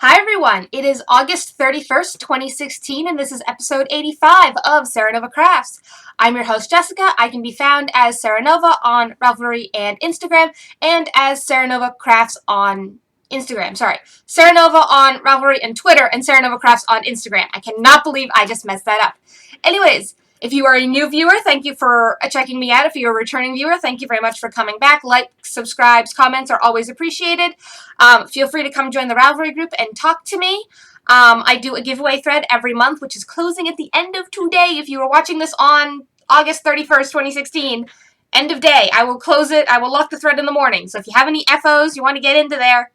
Hi everyone, it is August 31st, 2016, and this is episode 85 of Serenova Crafts. I'm your host, Jessica. I can be found as Serenova on Ravelry and Instagram, and as Serenova Crafts on Instagram. Serenova on Ravelry and Twitter, and Serenova Crafts on Instagram. I cannot believe I just messed that up. Anyways, if you are a new viewer, thank you for checking me out. If you're a returning viewer, thank you very much for coming back. Likes, subscribes, comments are always appreciated. Feel free to come join the Ravelry group and talk to me. I do a giveaway thread every month, which is closing at the end of today. If you are watching this on August 31st, 2016, end of day, I will close it. I will lock the thread in the morning. So if you have any FOs, you want to get into there,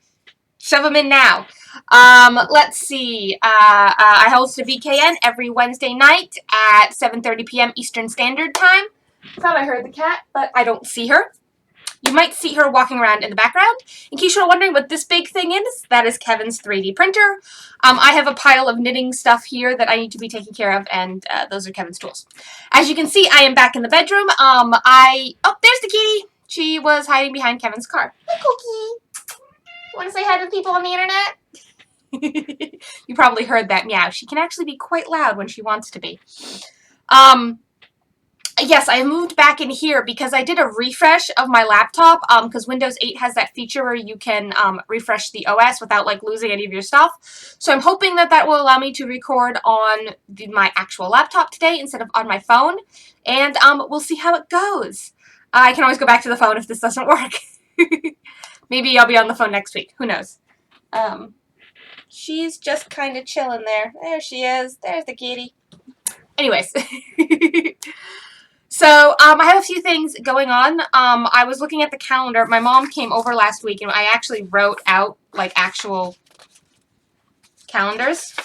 shove them in now. Let's see. I host a VKN every Wednesday night at 7:30 p.m. Eastern Standard Time. Thought I heard the cat, but I don't see her. You might see her walking around in the background. In case you're wondering what this big thing is, that is Kevin's 3D printer. I have a pile of knitting stuff here that I need to be taking care of, and those are Kevin's tools. As you can see, I am back in the bedroom. Oh, there's the kitty. She was hiding behind Kevin's car. Hi, Cookie. You want to say hi to the people on the internet? You probably heard that meow. She can actually be quite loud when she wants to be. Yes, I moved back in here because I did a refresh of my laptop because Windows 8 has that feature where you can refresh the OS without like losing any of your stuff. So I'm hoping that that will allow me to record on my actual laptop today instead of on my phone. And we'll see how it goes. I can always go back to the phone if this doesn't work. Maybe I'll be on the phone next week. Who knows? She's just kind of chilling there. There she is. There's the kitty. Anyways. So, I have a few things going on. I was looking at the calendar. My mom came over last week, and I actually wrote out, like, actual calendars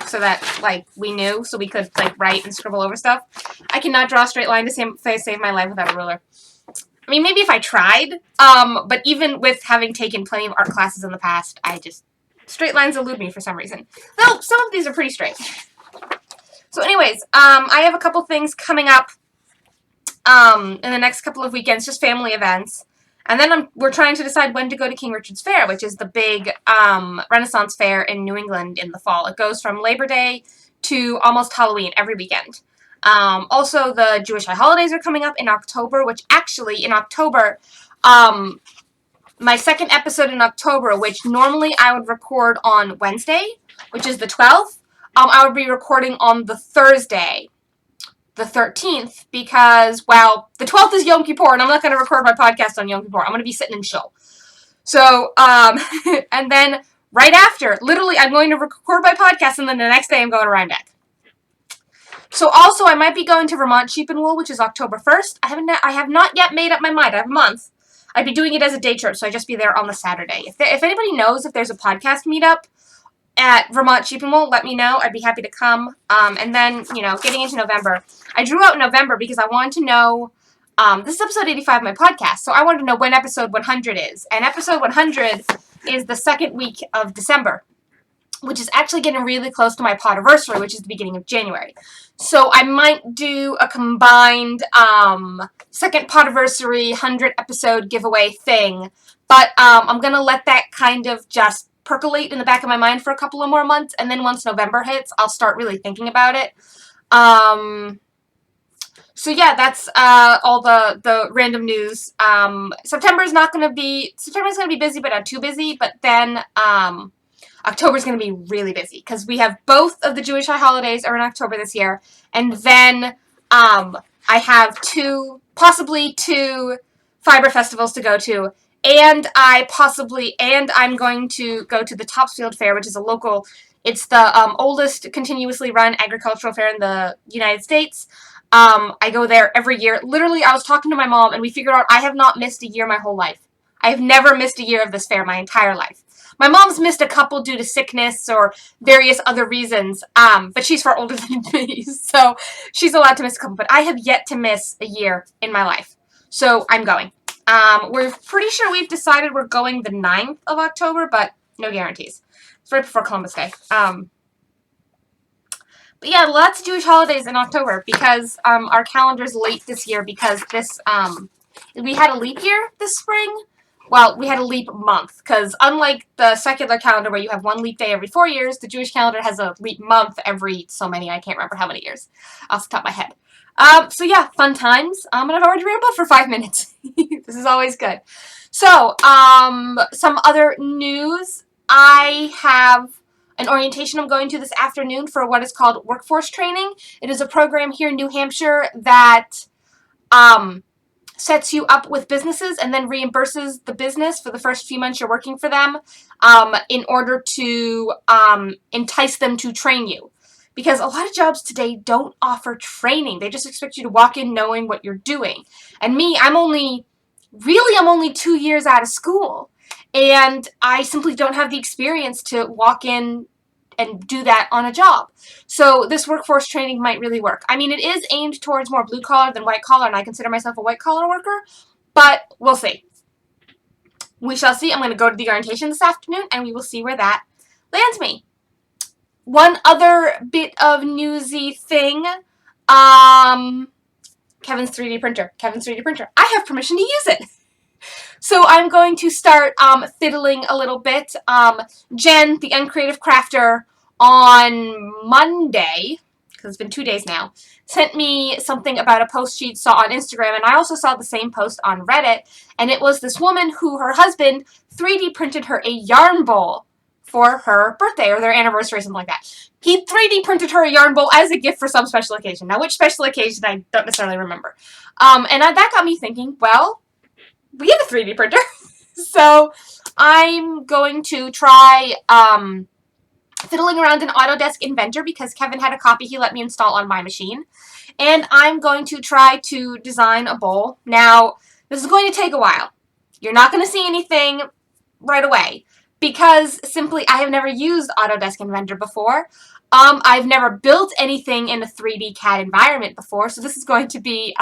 so that, like, we knew, so we could, like, write and scribble over stuff. I cannot draw a straight line to save my life without a ruler. I mean, maybe if I tried, but even with having taken plenty of art classes in the past, straight lines elude me for some reason. Though, some of these are pretty straight. So anyways, I have a couple things coming up in the next couple of weekends, just family events. And then we're trying to decide when to go to King Richard's Fair, which is the big Renaissance fair in New England in the fall. It goes from Labor Day to almost Halloween every weekend. Also, the Jewish holidays are coming up in October, which actually in October, my second episode in October, which normally I would record on Wednesday, which is the 12th, I would be recording on the Thursday, the 13th, because, well, the 12th is Yom Kippur, and I'm not going to record my podcast on Yom Kippur. I'm going to be sitting in shul. So, and then right after, literally, I'm going to record my podcast, and then the next day I'm going to Rhinebeck. So also, I might be going to Vermont Sheep and Wool, which is October 1st. I have not yet made up my mind. I have a month. I'd be doing it as a day trip, so I'd just be there on the Saturday. If anybody knows if there's a podcast meetup at Vermont Sheep and Wool, let me know. I'd be happy to come. And then, you know, getting into November. I drew out November because I wanted to know, this is episode 85 of my podcast, so I wanted to know when episode 100 is. And episode 100 is the second week of December, which is actually getting really close to my podiversary, which is the beginning of January. So I might do a combined second podiversary 100 episode giveaway thing. But I'm going to let that kind of just percolate in the back of my mind for a couple of more months, and then once November hits, I'll start really thinking about it. So yeah, that's all the random news. September's going to be busy, but not too busy. But then October's going to be really busy because we have both of the Jewish holidays are in October this year, and then I have possibly two fiber festivals to go to. And I'm going to go to the Topsfield Fair, which is a local, it's the oldest continuously run agricultural fair in the United States. I go there every year. Literally, I was talking to my mom, and we figured out I have not missed a year my whole life. I have never missed a year of this fair my entire life. My mom's missed a couple due to sickness or various other reasons, but she's far older than me, so she's allowed to miss a couple. But I have yet to miss a year in my life, so I'm going. We're pretty sure we've decided we're going the 9th of October, but no guarantees. It's right before Columbus Day. But yeah, lots of Jewish holidays in October because our calendar's late this year because we had a leap year this spring, well, we had a leap month, because unlike the secular calendar where you have one leap day every 4 years, the Jewish calendar has a leap month every so many, I can't remember how many years off the top of my head. So yeah, fun times. And I've already rambled for 5 minutes. This is always good. So, some other news. I have an orientation I'm going to this afternoon for what is called workforce training. It is a program here in New Hampshire that sets you up with businesses and then reimburses the business for the first few months you're working for them in order to entice them to train you. Because a lot of jobs today don't offer training. They just expect you to walk in knowing what you're doing. And me, I'm only 2 years out of school. And I simply don't have the experience to walk in and do that on a job. So this workforce training might really work. I mean, it is aimed towards more blue collar than white collar, and I consider myself a white collar worker, but we'll see. We shall see. I'm going to go to the orientation this afternoon, and we will see where that lands me. One other bit of newsy thing, Kevin's 3D printer. Kevin's 3D printer. I have permission to use it. So I'm going to start fiddling a little bit. Jen, the uncreative crafter, on Monday, because it's been 2 days now, sent me something about a post she saw on Instagram, and I also saw the same post on Reddit, and it was this woman who her husband 3D printed her a yarn bowl for her birthday or their anniversary or something like that. He 3D printed her a yarn bowl as a gift for some special occasion. Now, which special occasion, I don't necessarily remember. And that got me thinking, well, we have a 3D printer. So I'm going to try fiddling around in Autodesk Inventor because Kevin had a copy he let me install on my machine. And I'm going to try to design a bowl. Now, this is going to take a while. You're not going to see anything right away because simply I have never used Autodesk Inventor before. I've never built anything in a 3D CAD environment before, so this is going to be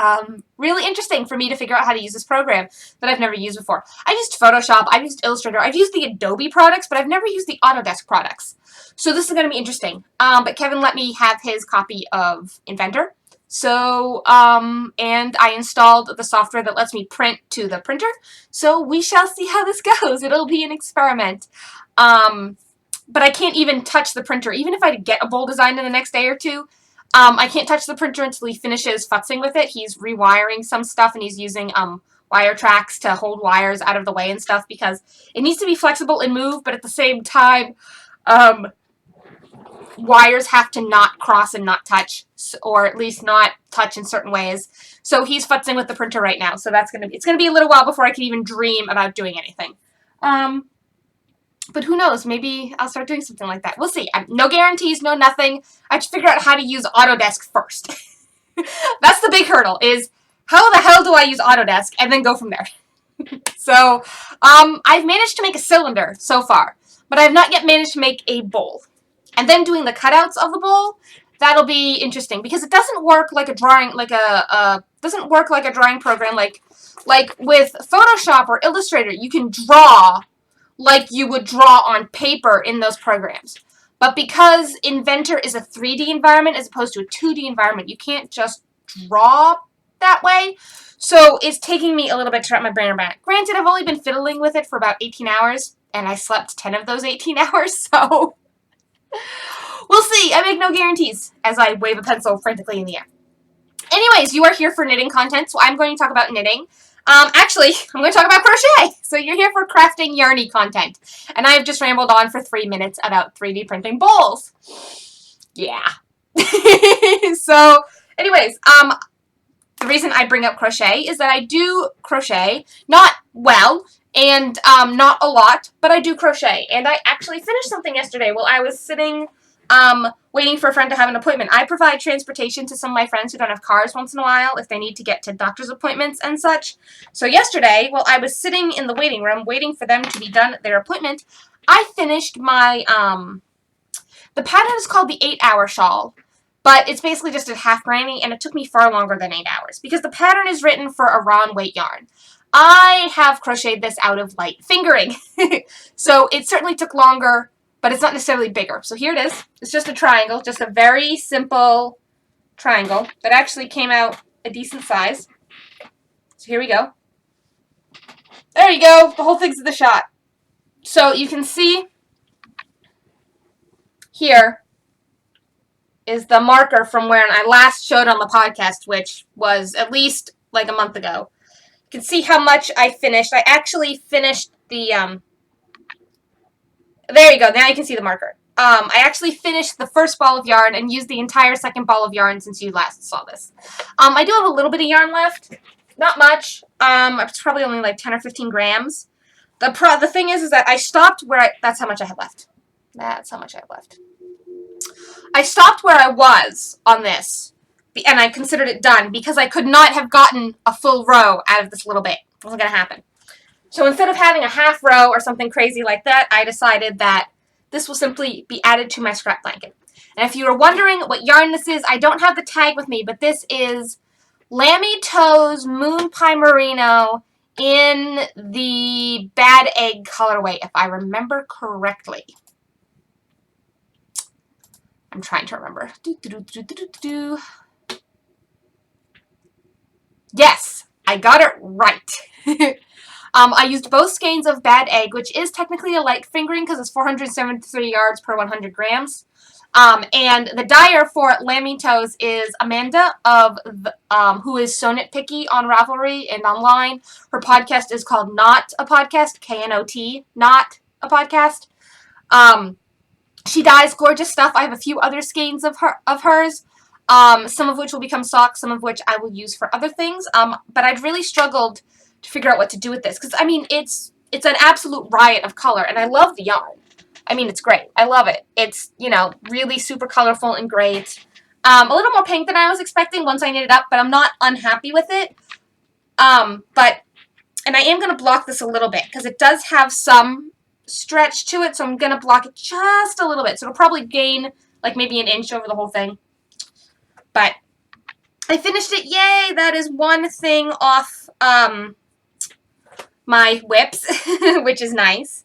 really interesting for me to figure out how to use this program that I've never used before. I've used Photoshop, I've used Illustrator, I've used the Adobe products, but I've never used the Autodesk products. So this is going to be interesting. But Kevin let me have his copy of Inventor. So, and I installed the software that lets me print to the printer. So we shall see how this goes. It'll be an experiment. But I can't even touch the printer. Even if I get a bowl designed in the next day or two, I can't touch the printer until he finishes futzing with it. He's rewiring some stuff, and he's using wire tracks to hold wires out of the way and stuff because it needs to be flexible and move, but at the same time, wires have to not cross and not touch, or at least not touch in certain ways. So he's futzing with the printer right now. So it's gonna be a little while before I can even dream about doing anything. But who knows? Maybe I'll start doing something like that. We'll see. No guarantees, no nothing. I have to figure out how to use Autodesk first. That's the big hurdle, is how the hell do I use Autodesk, and then go from there. So, I've managed to make a cylinder so far, but I have not yet managed to make a bowl. And then doing the cutouts of the bowl, that'll be interesting, because it doesn't work like a drawing, doesn't work like a drawing program, like with Photoshop or Illustrator, you can draw like you would draw on paper in those programs. But because Inventor is a 3D environment as opposed to a 2D environment, you can't just draw that way. So it's taking me a little bit to wrap my brain around it. Granted, I've only been fiddling with it for about 18 hours, and I slept 10 of those 18 hours, so we'll see. I make no guarantees as I wave a pencil frantically in the air. Anyways, you are here for knitting content, so I'm going to talk about knitting. Actually, I'm going to talk about crochet. So you're here for crafting yarny content. And I've just rambled on for 3 minutes about 3D printing bowls. Yeah. So, anyways, the reason I bring up crochet is that I do crochet, not well, and not a lot, but I do crochet. And I actually finished something yesterday while I was sitting waiting for a friend to have an appointment. I provide transportation to some of my friends who don't have cars once in a while if they need to get to doctor's appointments and such. So yesterday, while I was sitting in the waiting room waiting for them to be done at their appointment, I finished my, the pattern is called the 8-hour shawl, but it's basically just a half granny, and it took me far longer than 8 hours because the pattern is written for a raw and weight yarn. I have crocheted this out of light fingering, so it certainly took longer, but it's not necessarily bigger. So here it is. It's just a triangle, just a very simple triangle that actually came out a decent size. So here we go. There you go. The whole thing's in the shot. So you can see here is the marker from when I last showed on the podcast, which was at least like a month ago. You can see how much I finished. I actually finished the, there you go. Now you can see the marker. I actually finished the first ball of yarn and used the entire second ball of yarn since you last saw this. I do have a little bit of yarn left. Not much. It's probably only like 10 or 15 grams. The thing is that I stopped where that's how much I had left. That's how much I have left. I stopped where I was on this, and I considered it done because I could not have gotten a full row out of this little bit. It wasn't going to happen. So instead of having a half row or something crazy like that, I decided that this will simply be added to my scrap blanket. And if you are wondering what yarn this is, I don't have the tag with me, but this is Lammy Toes Moon Pie Merino in the Bad Egg colorway, if I remember correctly. I'm trying to remember. Yes, I got it right. I used both skeins of Bad Egg, which is technically a light fingering because it's 473 yards per 100 grams. And the dyer for Lammy Toes is Amanda, who is so nitpicky on Ravelry and online. Her podcast is called Not a Podcast, K-N-O-T, Not a Podcast. She dyes gorgeous stuff. I have a few other skeins of hers, some of which will become socks, some of which I will use for other things. But I've really struggled to figure out what to do with this because, I mean, it's an absolute riot of color, and I love the yarn. I mean, it's great. I love it. It's, you know, really super colorful and great. A little more pink than I was expecting once I knit it up, but I'm not unhappy with it. And I am going to block this a little bit because it does have some stretch to it, so I'm going to block it just a little bit. So it'll probably gain like maybe an inch over the whole thing. But I finished it. Yay! That is one thing off my whips, which is nice.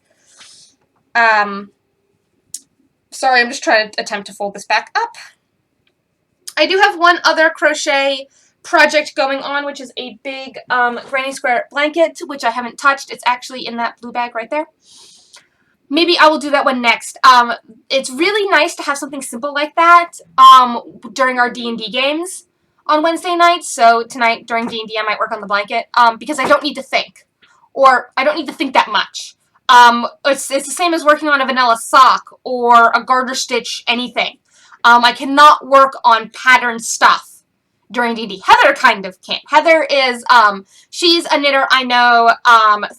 Sorry, I'm just trying to attempt to fold this back up. I do have one other crochet project going on, which is a big granny square blanket, which I haven't touched. It's actually in that blue bag right there. Maybe I will do that one next. It's really nice to have something simple like that during our D&D games on Wednesday nights. So tonight during D&D I might work on the blanket because I don't need to think. Or I don't need to think that much. It's the same as working on a vanilla sock or a garter stitch anything. I cannot work on pattern stuff during D&D. Heather kind of can't. Heather is, she's a knitter I know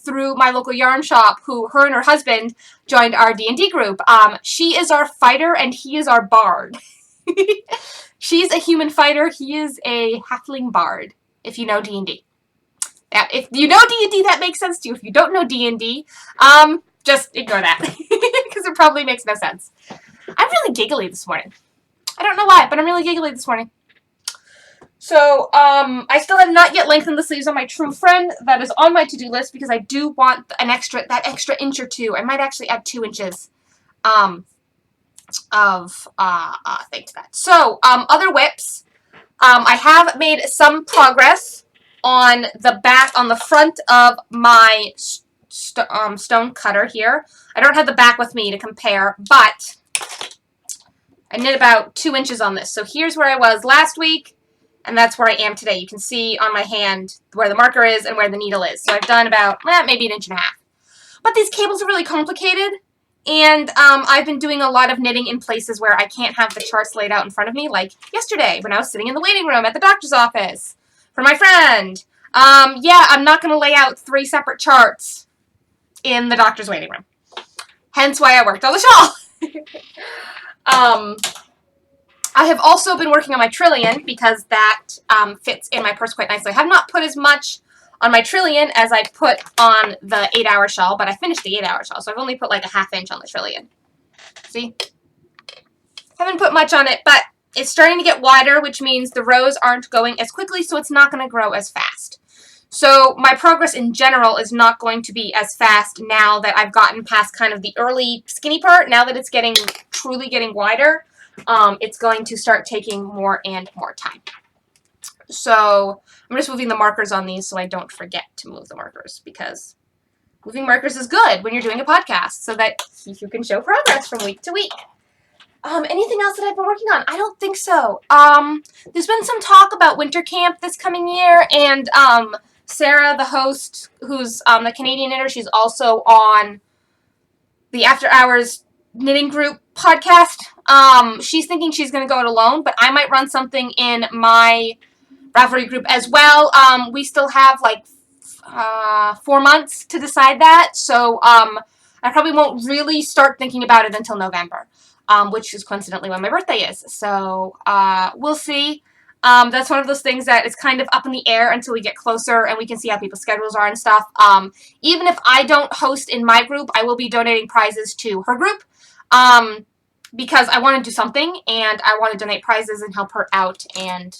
through my local yarn shop who, her and her husband joined our D&D group. She is our fighter and he is our bard. She's a human fighter. He is a halfling bard, if you know D&D. Yeah, if you know D&D, that makes sense to you. If you don't know D&D, just ignore that because it probably makes no sense. I'm really giggly this morning. I don't know why, but I'm really giggly this morning. So, I still have not yet lengthened the sleeves on my True Friend. That is on my to-do list because I do want that extra inch or two. I might actually add 2 inches of thing to that. So, other whips. I have made some progress on the back, on the front of my stone cutter here. I don't have the back with me to compare, but I knit about 2 inches on this. So here's where I was last week, and that's where I am today. You can see on my hand where the marker is and where the needle is. So I've done about, maybe 1.5 inches. But these cables are really complicated, and I've been doing a lot of knitting in places where I can't have the charts laid out in front of me, like yesterday when I was sitting in the waiting room at the doctor's office for my friend. Yeah, I'm not going to lay out 3 separate charts in the doctor's waiting room. Hence why I worked on the shawl. I have also been working on my trillion because that fits in my purse quite nicely. I have not put as much on my trillion as I put on the 8-hour shawl, but I finished the 8-hour shawl, so I've only put like a 1/2 inch on the trillion. See? Haven't put much on it, but it's starting to get wider, which means the rows aren't going as quickly, so it's not going to grow as fast. So my progress in general is not going to be as fast now that I've gotten past kind of the early skinny part. Now that it's truly getting wider, it's going to start taking more and more time. So I'm just moving the markers on these so I don't forget to move the markers because moving markers is good when you're doing a podcast so that you can show progress from week to week. Anything else that I've been working on? I don't think so. There's been some talk about winter camp this coming year, and Sarah, the host, who's the Canadian knitter, she's also on the After Hours Knitting Group podcast. She's thinking she's going to go it alone, but I might run something in my Ravelry group as well. We still have like 4 months to decide that, so I probably won't really start thinking about it until November, which is coincidentally when my birthday is. So we'll see. That's one of those things that is kind of up in the air until we get closer and we can see how people's schedules are and stuff. Even if I don't host in my group, I will be donating prizes to her group because I want to do something and I want to donate prizes and help her out. And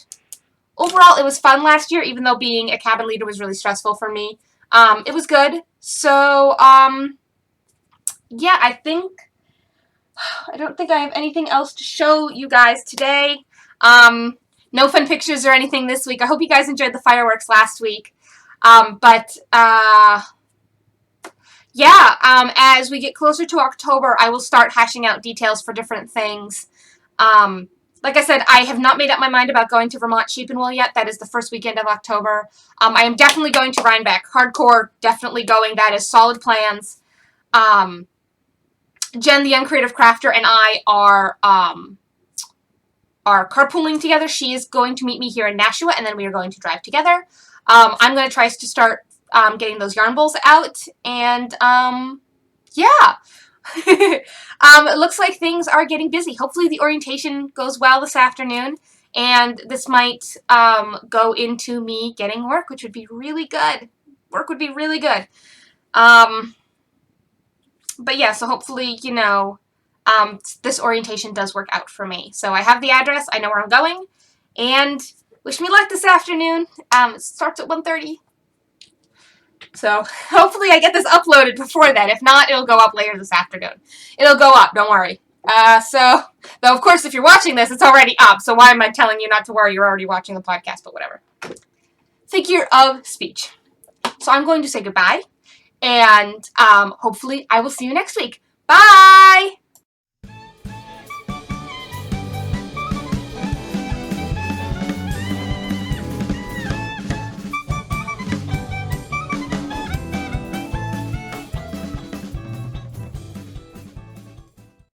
overall, it was fun last year, even though being a cabin leader was really stressful for me. It was good. So, yeah, I don't think I have anything else to show you guys today. No fun pictures or anything this week. I hope you guys enjoyed the fireworks last week. Yeah, as we get closer to October, I will start hashing out details for different things. Like I said, I have not made up my mind about going to Vermont Sheep and Wool yet. That is the first weekend of October. I am definitely going to Rhinebeck. Hardcore, definitely going. That is solid plans. Jen, the Young Creative Crafter, and I are carpooling together. She is going to meet me here in Nashua, and then we are going to drive together. I'm going to try to start getting those yarn bowls out, and yeah. It looks like things are getting busy. Hopefully the orientation goes well this afternoon, and this might go into me getting work, which would be really good. Work would be really good. But yeah, so hopefully, you know, this orientation does work out for me. So I have the address, I know where I'm going, and wish me luck this afternoon. It starts at 1:30. So hopefully I get this uploaded before then. If not, it'll go up later this afternoon. It'll go up, don't worry. Though of course if you're watching this, it's already up, so why am I telling you not to worry? You're already watching the podcast, but whatever. Figure of speech. So I'm going to say goodbye, and hopefully I will see you next week. Bye!